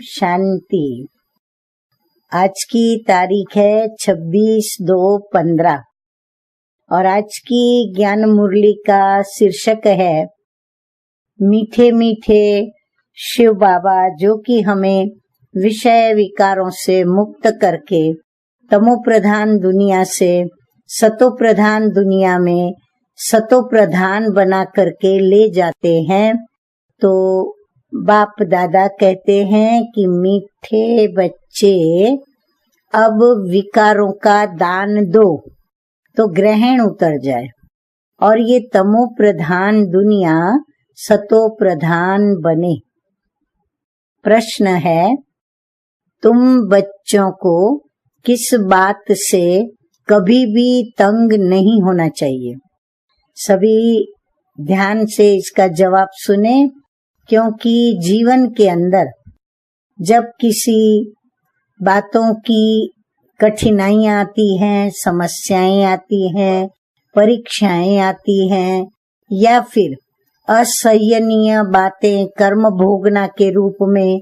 शांति। आज की तारीख है 26/2/15 और आज की ज्ञान मुरली का शीर्षक है मीठे मीठे शिव बाबा, जो कि हमें विषय विकारों से मुक्त करके तमो प्रधान दुनिया से सतो प्रधान दुनिया में सतो प्रधान बना करके ले जाते हैं। तो बाप दादा कहते हैं कि मीठे बच्चे अब विकारों का दान दो तो ग्रहण उतर जाए और ये तमो प्रधान दुनिया सतो प्रधान बने। प्रश्न है, तुम बच्चों को किस बात से कभी भी तंग नहीं होना चाहिए? सभी ध्यान से इसका जवाब सुने, क्योंकि जीवन के अंदर जब किसी बातों की कठिनाइयां आती हैं, समस्याएं आती हैं, परीक्षाएं आती हैं या फिर असहनीय बातें कर्म भोगना के रूप में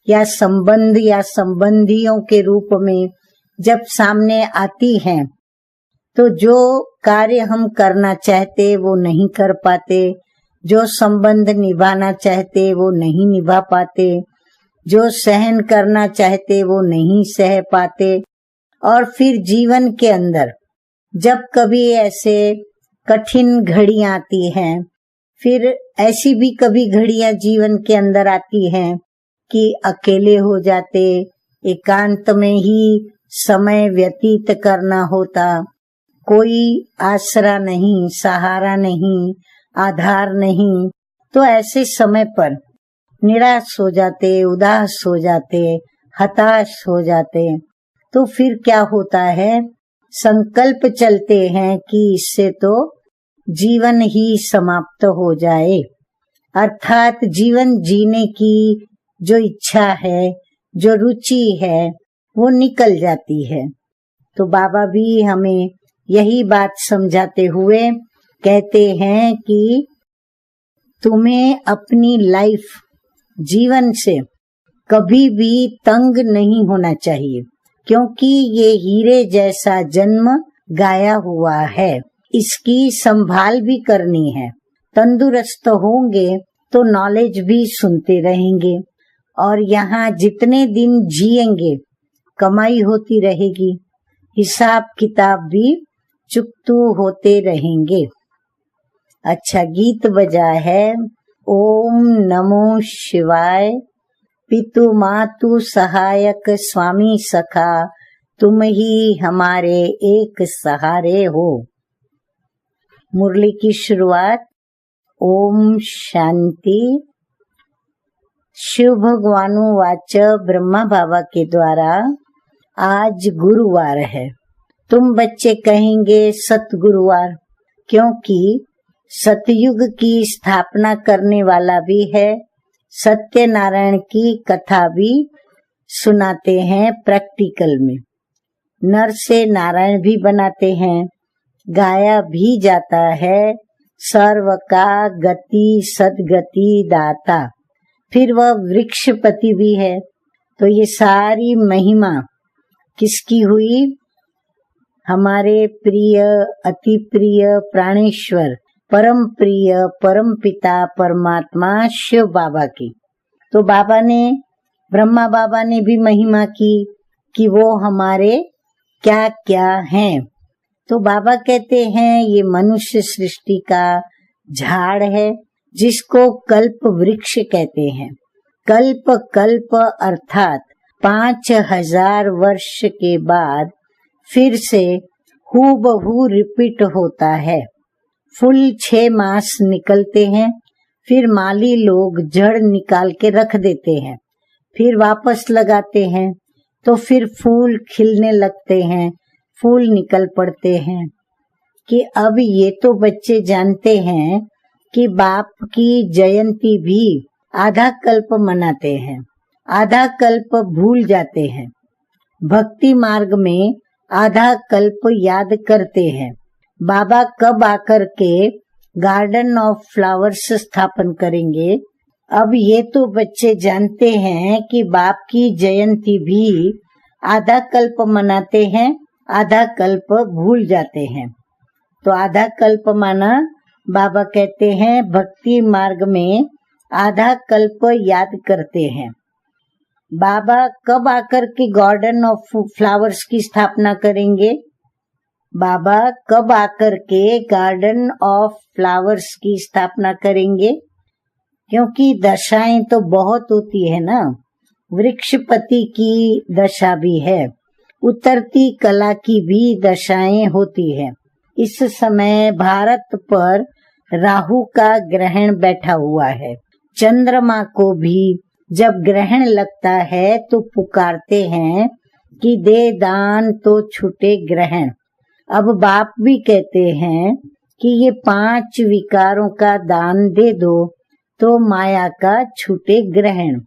या संबंध या संबंधियों के रूप में जब सामने आती हैं, तो जो कार्य हम करना चाहते वो नहीं कर पाते, जो संबंध निभाना चाहते वो नहीं निभा पाते, जो सहन करना चाहते वो नहीं सह पाते। और फिर जीवन के अंदर जब कभी ऐसे कठिन घड़ियां आती हैं, फिर ऐसी भी कभी घड़ियां जीवन के अंदर आती हैं कि अकेले हो जाते, एकांत में ही समय व्यतीत करना होता, कोई आसरा नहीं, सहारा नहीं, आधार नहीं। तो ऐसे समय पर निराश हो जाते, उदास हो जाते, हताश हो जाते। तो फिर क्या होता है, संकल्प चलते हैं कि इससे तो जीवन ही समाप्त हो जाए, अर्थात जीवन जीने की जो इच्छा है, जो रुचि है, वो निकल जाती है। तो बाबा भी हमें यही बात समझाते हुए कहते हैं कि तुम्हें अपनी लाइफ जीवन से कभी भी तंग नहीं होना चाहिए, क्योंकि ये हीरे जैसा जन्म गाया हुआ है, इसकी संभाल भी करनी है। तंदुरुस्त होंगे तो नॉलेज भी सुनते रहेंगे और यहाँ जितने दिन जिएंगे कमाई होती रहेगी, हिसाब किताब भी चुकतू होते रहेंगे। अच्छा, गीत बजा है ओम नमो शिवाय, पितु मातु सहायक स्वामी सखा, तुम ही हमारे एक सहारे हो। मुरली की शुरुआत ओम शांति। शिव भगवानु वाच ब्रह्मा बाबा के द्वारा आज गुरुवार है। तुम बच्चे कहेंगे सतगुरुवार, क्योंकि सतयुग की स्थापना करने वाला भी है, सत्यनारायण की कथा भी सुनाते हैं प्रैक्टिकल में, नर से नारायण भी बनाते हैं, गाया भी जाता है सर्व का गति सदगति दाता, फिर वह वृक्षपति भी है। तो ये सारी महिमा किसकी हुई? हमारे प्रिय अति प्रिय प्राणेश्वर परम प्रिय परम पिता परमात्मा शिव बाबा की। तो बाबा ने, ब्रह्मा बाबा ने भी महिमा की कि वो हमारे क्या क्या हैं। तो बाबा कहते हैं ये मनुष्य सृष्टि का झाड़ है, जिसको कल्प वृक्ष कहते हैं। कल्प कल्प अर्थात 5000 वर्ष के बाद फिर से हूबहू रिपीट होता है। फूल 6 मास निकलते हैं, फिर माली लोग जड़ निकाल के रख देते हैं, फिर वापस लगाते हैं, तो फिर फूल खिलने लगते हैं, फूल निकल पड़ते हैं। कि अब ये तो बच्चे जानते हैं कि बाप की जयंती भी आधा कल्प मनाते हैं, आधा कल्प भूल जाते हैं। भक्ति मार्ग में आधा कल्प याद करते हैं। बाबा कब आकर के गार्डन ऑफ फ्लावर्स स्थापन करेंगे, अब ये तो बच्चे जानते हैं कि बाप की जयंती भी आधा कल्प मनाते हैं, आधा कल्प भूल जाते हैं। तो आधा कल्प माना बाबा कहते हैं भक्ति मार्ग में आधा कल्प याद करते हैं। बाबा कब आकर के गार्डन ऑफ फ्लावर्स की स्थापना करेंगे? बाबा कब आकर के गार्डन ऑफ फ्लावर्स की स्थापना करेंगे? क्योंकि दशाएं तो बहुत होती है ना। वृक्षपति की दशा भी है, उतरती कला की भी दशाएं होती है। इस समय भारत पर राहु का ग्रहण बैठा हुआ है। चंद्रमा को भी जब ग्रहण लगता है तो पुकारते हैं कि दे दान तो छूटे ग्रहण। अब बाप भी कहते हैं कि ये 5 विकारों का दान दे दो तो माया का छूटे ग्रहण।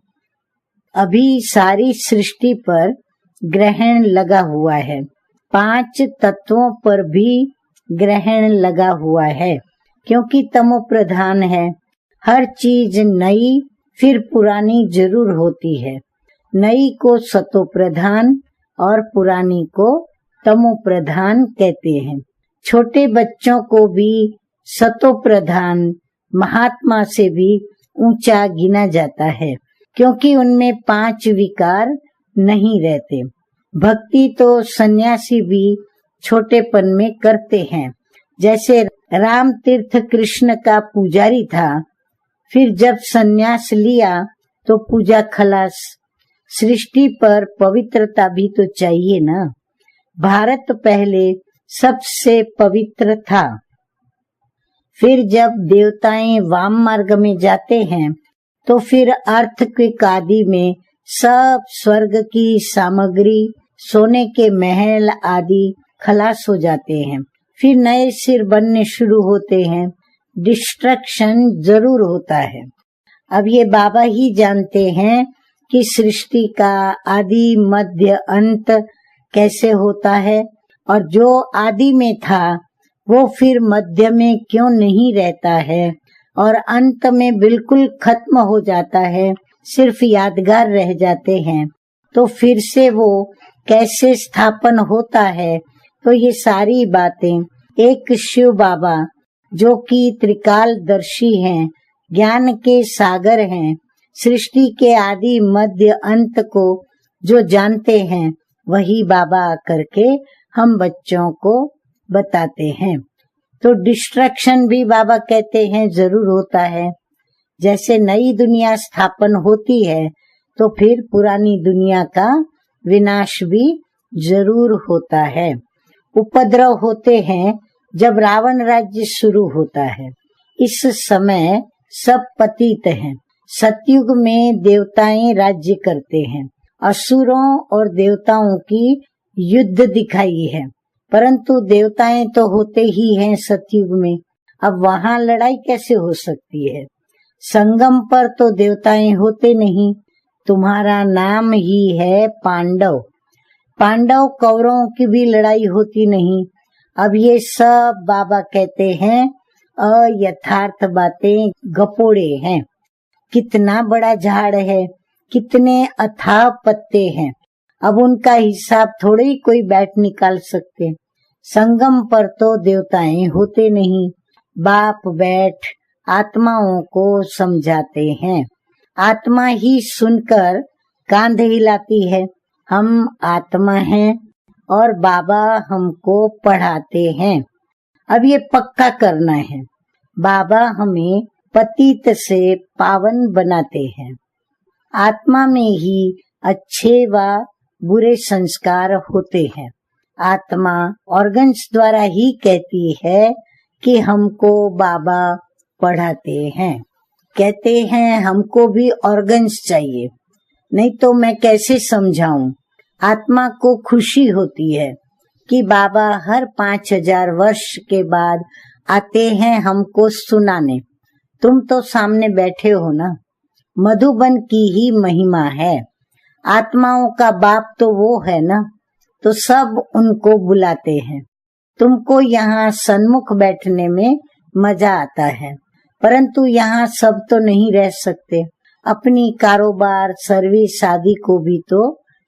अभी सारी सृष्टि पर ग्रहण लगा हुआ है, 5 तत्वों पर भी ग्रहण लगा हुआ है, क्योंकि तमो प्रधान है। हर चीज नई फिर पुरानी जरूर होती है। नई को सतो प्रधान और पुरानी को तमो प्रधान कहते हैं। छोटे बच्चों को भी सतो प्रधान महात्मा से भी ऊंचा गिना जाता है, क्योंकि उनमें 5 विकार नहीं रहते। भक्ति तो सन्यासी भी छोटेपन में करते हैं। जैसे राम तीर्थ कृष्ण का पुजारी था, फिर जब सन्यास लिया तो पूजा खलास। सृष्टि पर पवित्रता भी तो चाहिए ना। भारत पहले सबसे पवित्र था, फिर जब देवताएं वाम मार्ग में जाते हैं तो फिर अर्थक्वेक आदि में सब स्वर्ग की सामग्री, सोने के महल आदि खलास हो जाते हैं। फिर नए सिर बनने शुरू होते हैं। डिस्ट्रक्शन जरूर होता है। अब ये बाबा ही जानते हैं कि सृष्टि का आदि मध्य अंत कैसे होता है, और जो आदि में था वो फिर मध्य में क्यों नहीं रहता है और अंत में बिल्कुल खत्म हो जाता है, सिर्फ यादगार रह जाते हैं। तो फिर से वो कैसे स्थापन होता है। तो ये सारी बातें एक शिव बाबा जो कि त्रिकालदर्शी हैं, ज्ञान के सागर हैं, सृष्टि के आदि मध्य अंत को जो जानते हैं, वही बाबा आकर के हम बच्चों को बताते हैं। तो डिस्ट्रक्शन भी बाबा कहते हैं जरूर होता है। जैसे नई दुनिया स्थापन होती है तो फिर पुरानी दुनिया का विनाश भी जरूर होता है। उपद्रव होते हैं जब रावण राज्य शुरू होता है। इस समय सब पतित हैं। सतयुग में देवताएं राज्य करते हैं। असुरों और देवताओं की युद्ध दिखाई है, परंतु देवताएं तो होते ही हैं सतयुग में। अब वहां लड़ाई कैसे हो सकती है? संगम पर तो देवताएं होते नहीं। तुम्हारा नाम ही है पांडव। पांडव कौरवों की भी लड़ाई होती नहीं। अब ये सब बाबा कहते हैं अयथार्थ बातें, गपोड़े हैं। कितना बड़ा झाड़ है, कितने अथाह पत्ते हैं, अब उनका हिसाब थोड़े ही कोई बैठ निकाल सकते। संगम पर तो देवताएं होते नहीं। बाप बैठ आत्माओं को समझाते हैं। आत्मा ही सुनकर कांध हिलाती है। हम आत्मा हैं और बाबा हमको पढ़ाते हैं। अब ये पक्का करना है। बाबा हमें पतित से पावन बनाते हैं। आत्मा में ही अच्छे व बुरे संस्कार होते हैं। आत्मा ऑर्गन्स द्वारा ही कहती है कि हमको बाबा पढ़ाते हैं। कहते हैं हमको भी ऑर्गन्स चाहिए, नहीं तो मैं कैसे समझाऊं। आत्मा को खुशी होती है कि बाबा हर 5000 वर्ष के बाद आते हैं हमको सुनाने। तुम तो सामने बैठे हो ना। मधुबन की ही महिमा है। आत्माओं का बाप तो वो है ना, तो सब उनको बुलाते हैं। तुमको यहाँ सन्मुख बैठने में मजा आता है, परंतु यहाँ सब तो नहीं रह सकते। अपनी कारोबार, सर्विस आदि को भी तो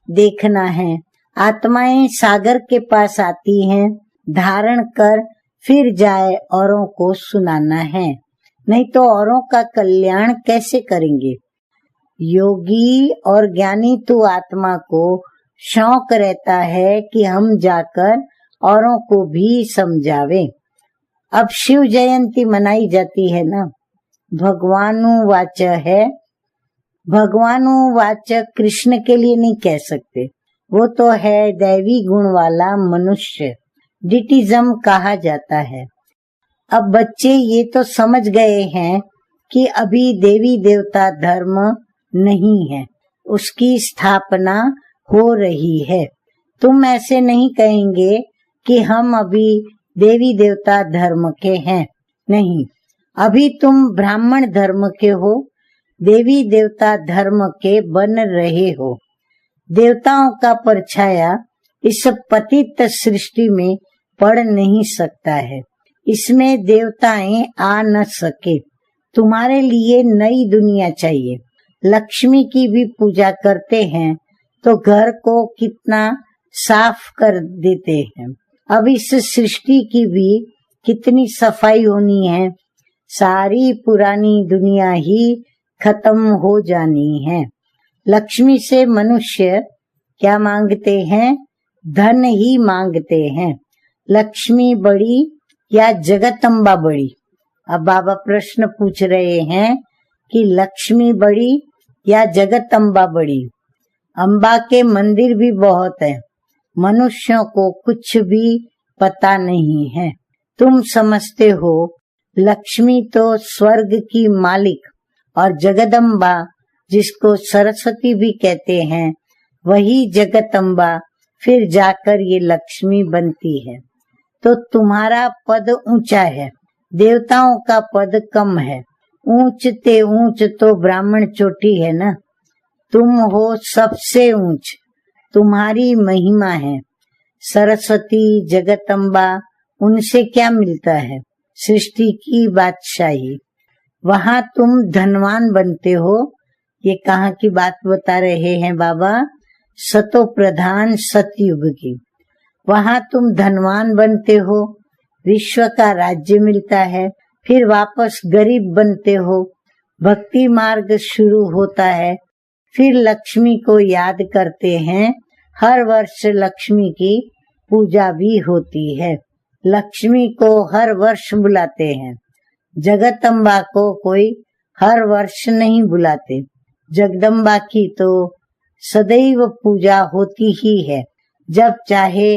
देखना है। आत्माएं सागर के पास आती हैं, धारण कर फिर जाए औरों को सुनाना है, नहीं तो औरों का कल्याण कैसे करेंगे। योगी और ज्ञानी तो आत्मा को शौक रहता है कि हम जाकर औरों को भी समझावे। अब शिव जयंती मनाई जाती है ना, भगवानुवाच है। भगवानुवाच कृष्ण के लिए नहीं कह सकते, वो तो है दैवी गुण वाला मनुष्य, डिटिज्म कहा जाता है। अब बच्चे ये तो समझ गए हैं कि अभी देवी देवता धर्म नहीं है, उसकी स्थापना हो रही है। तुम ऐसे नहीं कहेंगे कि हम अभी देवी देवता धर्म के हैं, नहीं, अभी तुम ब्राह्मण धर्म के हो, देवी देवता धर्म के बन रहे हो। देवताओं का परछाया इस पतित सृष्टि में पड़ नहीं सकता है, इसमें देवताएं आ न सके। तुम्हारे लिए नई दुनिया चाहिए। लक्ष्मी की भी पूजा करते हैं तो घर को कितना साफ कर देते हैं। अब इस सृष्टि की भी कितनी सफाई होनी है। सारी पुरानी दुनिया ही खत्म हो जानी है। लक्ष्मी से मनुष्य क्या मांगते हैं? धन ही मांगते हैं। लक्ष्मी बड़ी या जगदम्बा बड़ी? अब बाबा प्रश्न पूछ रहे हैं कि लक्ष्मी बड़ी या जगदम्बा बड़ी? अम्बा के मंदिर भी बहुत है, मनुष्यों को कुछ भी पता नहीं है। तुम समझते हो लक्ष्मी तो स्वर्ग की मालिक और जगदम्बा जिसको सरस्वती भी कहते हैं वही जगदम्बा फिर जाकर ये लक्ष्मी बनती है। तो तुम्हारा पद ऊंचा है, देवताओं का पद कम है। ऊंच ते ऊंच तो ब्राह्मण चोटी है ना, तुम हो सबसे ऊंच, तुम्हारी महिमा है। सरस्वती जगदम्बा उनसे क्या मिलता है? सृष्टि की बादशाही। वहां तुम धनवान बनते हो। ये कहाँ की बात बता रहे हैं बाबा? सतो प्रधान सतयुग की। वहां तुम धनवान बनते हो, विश्व का राज्य मिलता है, फिर वापस गरीब बनते हो, भक्ति मार्ग शुरू होता है, फिर लक्ष्मी को याद करते हैं। हर वर्ष लक्ष्मी की पूजा भी होती है। लक्ष्मी को हर वर्ष बुलाते हैं, जगदम्बा को कोई हर वर्ष नहीं बुलाते। जगदम्बा की तो सदैव पूजा होती ही है, जब चाहे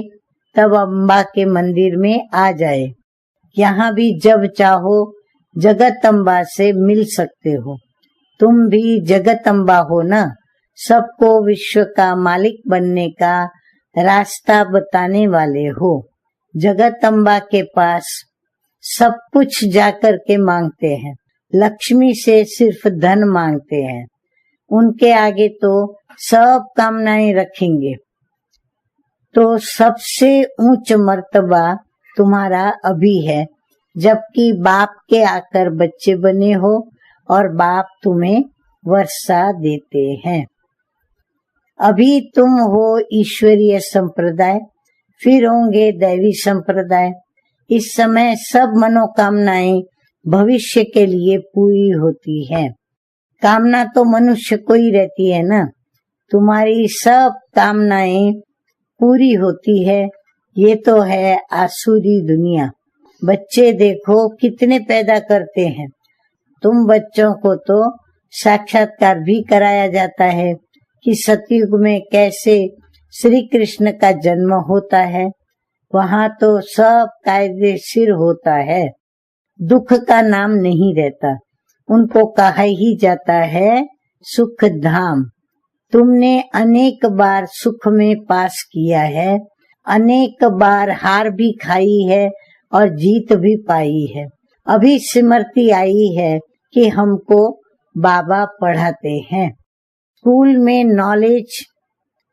तब अम्बा के मंदिर में आ जाए। यहाँ भी जब चाहो जगदम्बा से मिल सकते हो। तुम भी जगदम्बा हो ना, सबको विश्व का मालिक बनने का रास्ता बताने वाले हो। जगदम्बा के पास सब कुछ जाकर के मांगते हैं, लक्ष्मी से सिर्फ धन मांगते हैं। उनके आगे तो सब कामनाएं रखेंगे। तो सबसे ऊंच मर्तबा तुम्हारा अभी है, जबकि बाप के आकर बच्चे बने हो और बाप तुम्हें वर्षा देते हैं। अभी तुम हो ईश्वरीय संप्रदाय, फिर होंगे दैवी संप्रदाय। इस समय सब मनोकामनाएं भविष्य के लिए पूरी होती है। कामना तो मनुष्य को ही रहती है ना, तुम्हारी सब कामनाएं पूरी होती है। ये तो है आसुरी दुनिया। बच्चे देखो कितने पैदा करते हैं। तुम बच्चों को तो साक्षात्कार भी कराया जाता है कि सतयुग में कैसे श्री कृष्ण का जन्म होता है। वहाँ तो सब कायदेशीर होता है, दुख का नाम नहीं रहता। उनको कहा ही जाता है सुख धाम। तुमने अनेक बार सुख में पास किया है, अनेक बार हार भी खाई है और जीत भी पाई है। अभी स्मृति आई है कि हमको बाबा पढ़ाते हैं। स्कूल में नॉलेज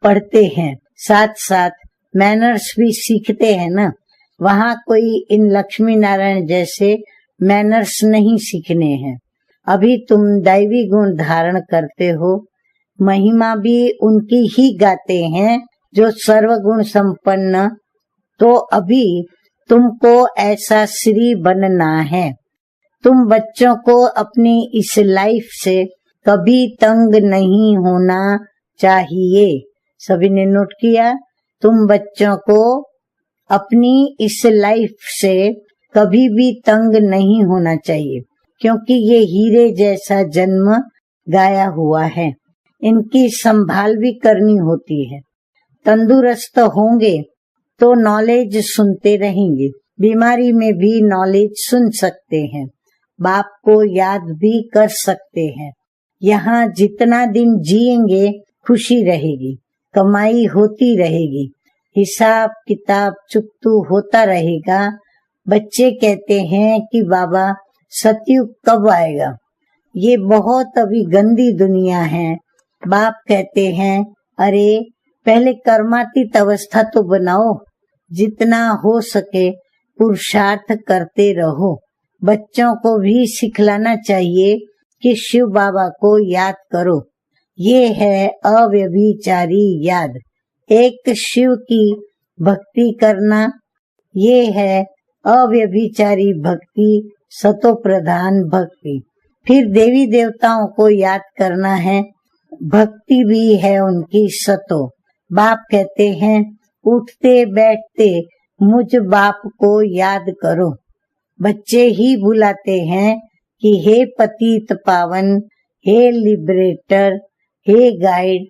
पढ़ते हैं, साथ साथ मैनर्स भी सीखते हैं ना। वहाँ कोई इन लक्ष्मी नारायण जैसे मैनर्स नहीं सीखने हैं। अभी तुम दैवी गुण धारण करते हो, महिमा भी उनकी ही गाते हैं जो सर्वगुण संपन्न। तो अभी तुमको ऐसा श्री बनना है। तुम बच्चों को अपनी इस लाइफ से कभी तंग नहीं होना चाहिए। सभी ने नोट किया? तुम बच्चों को अपनी इस लाइफ से कभी भी तंग नहीं होना चाहिए, क्योंकि ये हीरे जैसा जन्म गाया हुआ है। इनकी संभाल भी करनी होती है। तंदुरुस्त होंगे तो नॉलेज सुनते रहेंगे, बीमारी में भी नॉलेज सुन सकते हैं, बाप को याद भी कर सकते हैं। यहाँ जितना दिन जिएंगे खुशी रहेगी, कमाई होती रहेगी, हिसाब किताब चुकतू होता रहेगा। बच्चे कहते हैं कि बाबा सतयुग कब आएगा? ये बहुत अभी गंदी दुनिया है। बाप कहते हैं अरे पहले कर्मातीत अवस्था तो बनाओ, जितना हो सके पुरुषार्थ करते रहो। बच्चों को भी सिखलाना चाहिए कि शिव बाबा को याद करो। ये है अव्यभिचारी याद, एक शिव की भक्ति करना। ये है अव्यभिचारी भक्ति, सतो प्रधान भक्ति। फिर देवी देवताओं को याद करना है, भक्ति भी है उनकी सतो। बाप कहते हैं उठते बैठते मुझ बाप को याद करो। बच्चे ही बुलाते हैं कि हे पतित पावन, हे लिबरेटर, हे गाइड।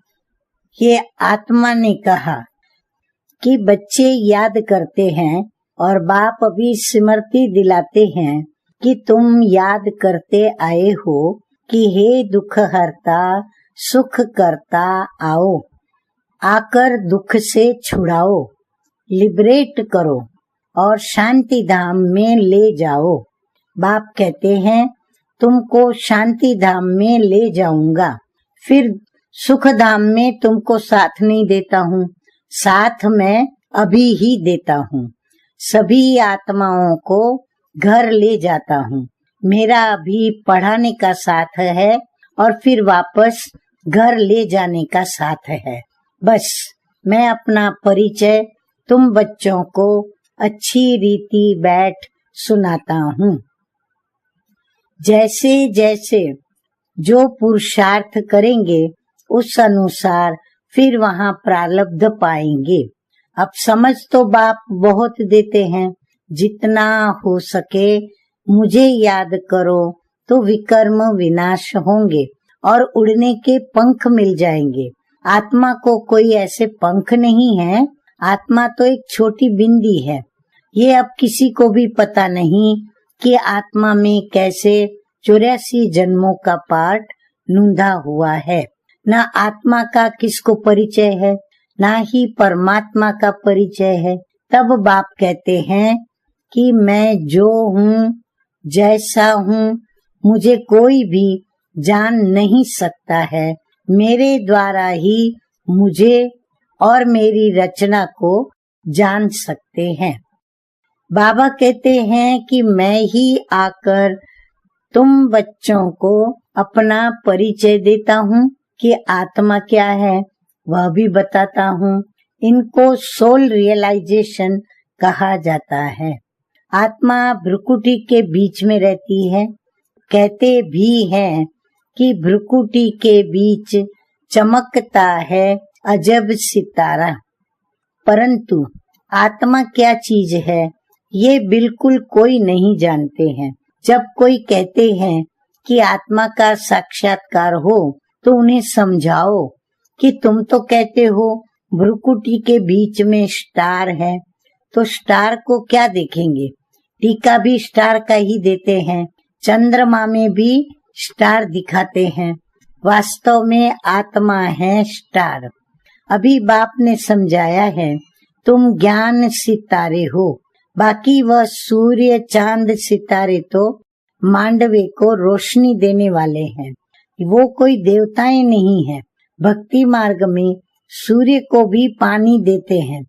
ये आत्मा ने कहा कि बच्चे याद करते हैं और बाप अभी स्मृति दिलाते हैं कि तुम याद करते आए हो कि हे दुख हरता सुख करता आओ, आकर दुख से छुड़ाओ, लिबरेट करो और शांति धाम में ले जाओ। बाप कहते हैं तुमको शांति धाम में ले जाऊंगा, फिर सुख धाम में तुमको साथ नहीं देता हूँ, साथ मैं अभी ही देता हूँ। सभी आत्माओं को घर ले जाता हूँ। मेरा अभी पढ़ाने का साथ है और फिर वापस घर ले जाने का साथ है। बस मैं अपना परिचय तुम बच्चों को अच्छी रीति बैठ सुनाता हूँ। जैसे जैसे जो पुरुषार्थ करेंगे उस अनुसार फिर वहाँ प्रारब्ध पाएंगे। अब समझ तो बाप बहुत देते हैं, जितना हो सके मुझे याद करो तो विकर्म विनाश होंगे और उड़ने के पंख मिल जाएंगे। आत्मा को कोई ऐसे पंख नहीं है, आत्मा तो एक छोटी बिंदी है। ये अब किसी को भी पता नहीं कि आत्मा में कैसे 84 जन्मों का पाठ नूंधा हुआ है। न आत्मा का किसको परिचय है, ना ही परमात्मा का परिचय है। तब बाप कहते हैं कि मैं जो हूँ, जैसा हूँ, मुझे कोई भी जान नहीं सकता है। मेरे द्वारा ही मुझे और मेरी रचना को जान सकते हैं। बाबा कहते हैं कि मैं ही आकर तुम बच्चों को अपना परिचय देता हूँ कि आत्मा क्या है वह भी बताता हूँ। इनको सोल रियलाइजेशन कहा जाता है। आत्मा भ्रुकुटी के बीच में रहती है। कहते भी हैं कि भ्रुकुटी के बीच चमकता है अजब सितारा। परंतु आत्मा क्या चीज है ये बिल्कुल कोई नहीं जानते हैं। जब कोई कहते हैं कि आत्मा का साक्षात्कार हो तो उन्हें समझाओ कि तुम तो कहते हो भ्रुकुटी के बीच में स्टार है, तो स्टार को क्या देखेंगे? टीका भी स्टार का ही देते हैं, चंद्रमा में भी स्टार दिखाते हैं। वास्तव में आत्मा है स्टार। अभी बाप ने समझाया है तुम ज्ञान सितारे हो, बाकी वह सूर्य चांद सितारे तो मांडवे को रोशनी देने वाले हैं, वो कोई देवताएं नहीं है। भक्ति मार्ग में सूर्य को भी पानी देते हैं।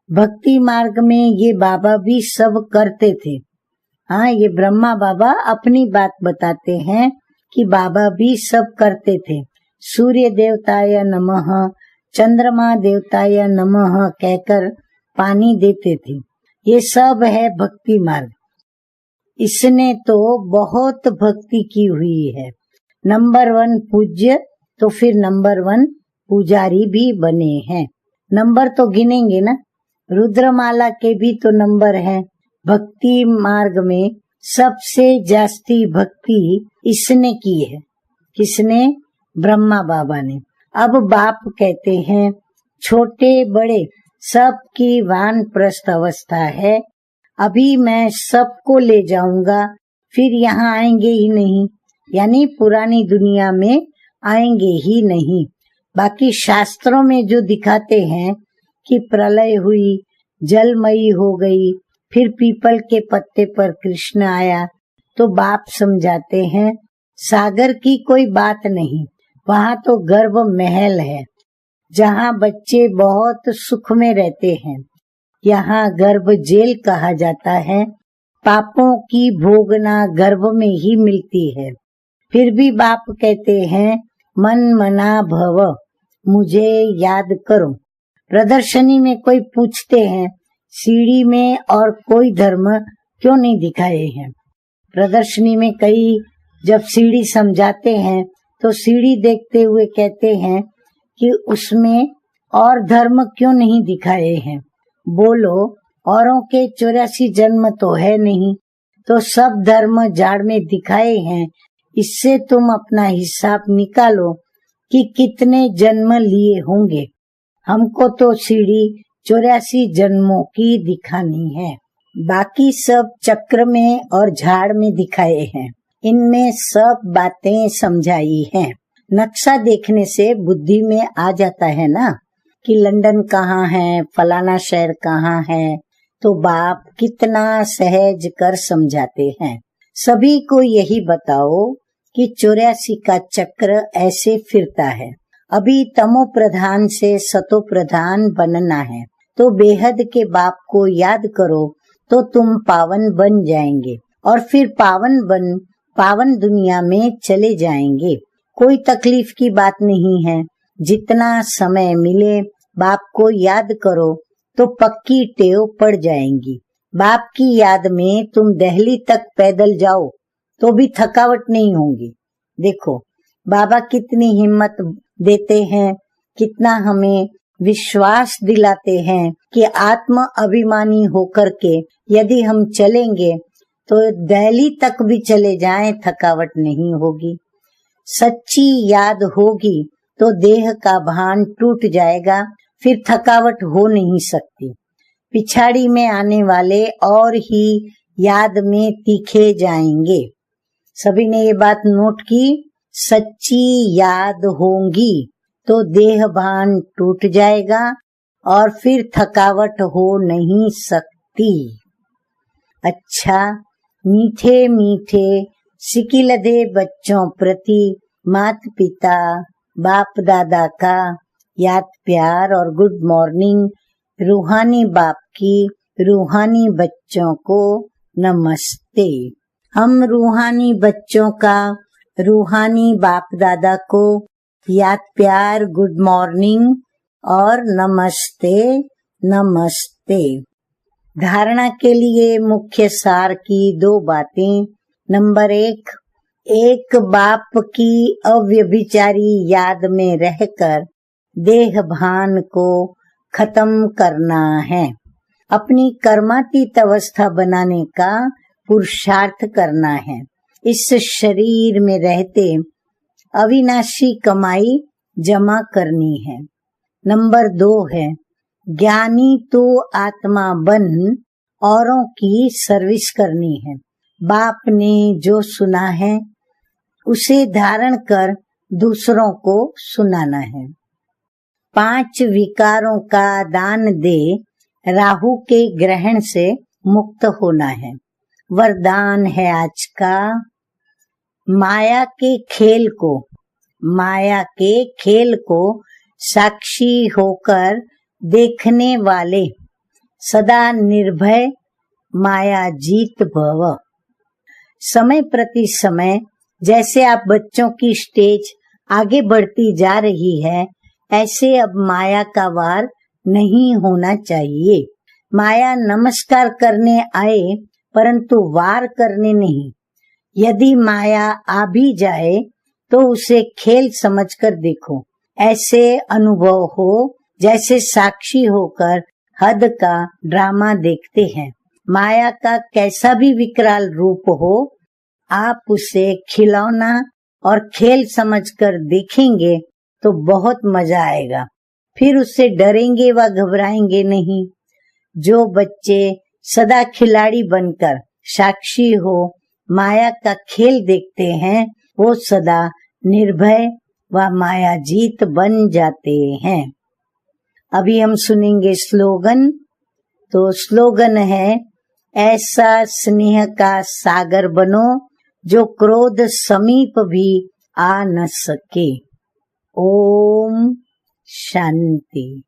भक्ति मार्ग में ये बाबा भी सब करते थे। हाँ, ये ब्रह्मा बाबा अपनी बात बताते हैं कि बाबा भी सब करते थे। सूर्य देवताय नमः, चंद्रमा देवताय नमः कहकर पानी देते थे। ये सब है भक्ति मार्ग। इसने तो बहुत भक्ति की हुई है। नंबर 1 पूज्य, तो फिर नंबर 1 पुजारी भी बने हैं। नंबर तो गिनेंगे ना, रुद्रमाला के भी तो नंबर हैं। भक्ति मार्ग में सबसे जास्ती भक्ति इसने की है। किसने? ब्रह्मा बाबा ने। अब बाप कहते हैं छोटे बड़े सबकी वानप्रस्थ अवस्था है। अभी मैं सबको ले जाऊंगा, फिर यहाँ आएंगे ही नहीं, यानी पुरानी दुनिया में आएंगे ही नहीं। बाकी शास्त्रों में जो दिखाते हैं कि प्रलय हुई, जलमयी हो गई, फिर पीपल के पत्ते पर कृष्ण आया, तो बाप समझाते हैं सागर की कोई बात नहीं, वहाँ तो गर्भ महल है जहाँ बच्चे बहुत सुख में रहते हैं। यहाँ गर्भ जेल कहा जाता है। पापों की भोगना गर्भ में ही मिलती है। फिर भी बाप कहते हैं मन मना भव, मुझे याद करो। प्रदर्शनी में कोई पूछते हैं सीढ़ी में और कोई धर्म क्यों नहीं दिखाए हैं। प्रदर्शनी में कई जब सीढ़ी समझाते हैं तो सीढ़ी देखते हुए कहते हैं कि उसमें और धर्म क्यों नहीं दिखाए हैं। बोलो, औरों के 84 जन्म तो है नहीं, तो सब धर्म जाड़ में दिखाए हैं। इससे तुम अपना हिसाब निकालो कि कितने जन्म लिए होंगे। हमको तो सीढ़ी 84 जन्मों की दिखानी है। बाकी सब चक्र में और झाड़ में दिखाए हैं। इनमें सब बातें समझाई हैं। नक्शा देखने से बुद्धि में आ जाता है ना कि लंदन कहाँ है, फलाना शहर कहाँ है, तो बाप कितना सहज कर समझाते हैं। सभी को यही बताओ कि 84 का चक्र ऐसे फिरता है। अभी तमो प्रधान से सतो प्रधान बनना है, तो बेहद के बाप को याद करो तो तुम पावन बन जाएंगे और फिर पावन दुनिया में चले जाएंगे। कोई तकलीफ की बात नहीं है। जितना समय मिले बाप को याद करो तो पक्की टेव पड़ जाएंगी। बाप की याद में तुम दिल्ली तक पैदल जाओ तो भी थकावट नहीं होगी। देखो बाबा कितनी हिम्मत देते हैं, कितना हमें विश्वास दिलाते हैं कि आत्म अभिमानी होकर के यदि हम चलेंगे तो दिल्ली तक भी चले जाएं, थकावट नहीं होगी। सच्ची याद होगी तो देह का भान टूट जाएगा, फिर थकावट हो नहीं सकती। पिछाड़ी में आने वाले और ही याद में तीखे जाएंगे। सभी ने ये बात नोट की। सच्ची याद होगी तो देह भान टूट जाएगा और फिर थकावट हो नहीं सकती। अच्छा, मीठे मीठे सिकिलदे बच्चों प्रति मात पिता बाप दादा का याद प्यार और गुड मॉर्निंग। रूहानी बाप की रूहानी बच्चों को नमस्ते। हम रूहानी बच्चों का रूहानी बाप दादा को याद प्यार, गुड मॉर्निंग और नमस्ते नमस्ते। धारणा के लिए मुख्य सार की 2 बातें। नंबर 1, बाप की अव्यभिचारी याद में रहकर देह भान को खत्म करना है। अपनी कर्मातीत अवस्था बनाने का पुरुषार्थ करना है। इस शरीर में रहते अविनाशी कमाई जमा करनी है। नंबर 2 है, ज्ञानी तो आत्मा बन औरों की सर्विस करनी है। बाप ने जो सुना है उसे धारण कर दूसरों को सुनाना है। 5 विकारों का दान दे राहु के ग्रहण से मुक्त होना है। वरदान है आज का, माया के खेल को साक्षी होकर देखने वाले सदा निर्भय माया जीत भव। समय प्रति समय जैसे आप बच्चों की स्टेज आगे बढ़ती जा रही है, ऐसे अब माया का वार नहीं होना चाहिए। माया नमस्कार करने आए परंतु वार करने नहीं। यदि माया आ भी जाए तो उसे खेल समझकर देखो। ऐसे अनुभव हो जैसे साक्षी होकर हद का ड्रामा देखते हैं। माया का कैसा भी विकराल रूप हो, आप उसे खिलौना और खेल समझकर देखेंगे तो बहुत मजा आएगा। फिर उससे डरेंगे व घबराएंगे नहीं। जो बच्चे सदा खिलाड़ी बनकर साक्षी हो माया का खेल देखते हैं, वो सदा निर्भय व माया जीत बन जाते हैं। अभी हम सुनेंगे स्लोगन। तो स्लोगन है, ऐसा स्नेह का सागर बनो जो क्रोध समीप भी आ न सके। ओम शांति।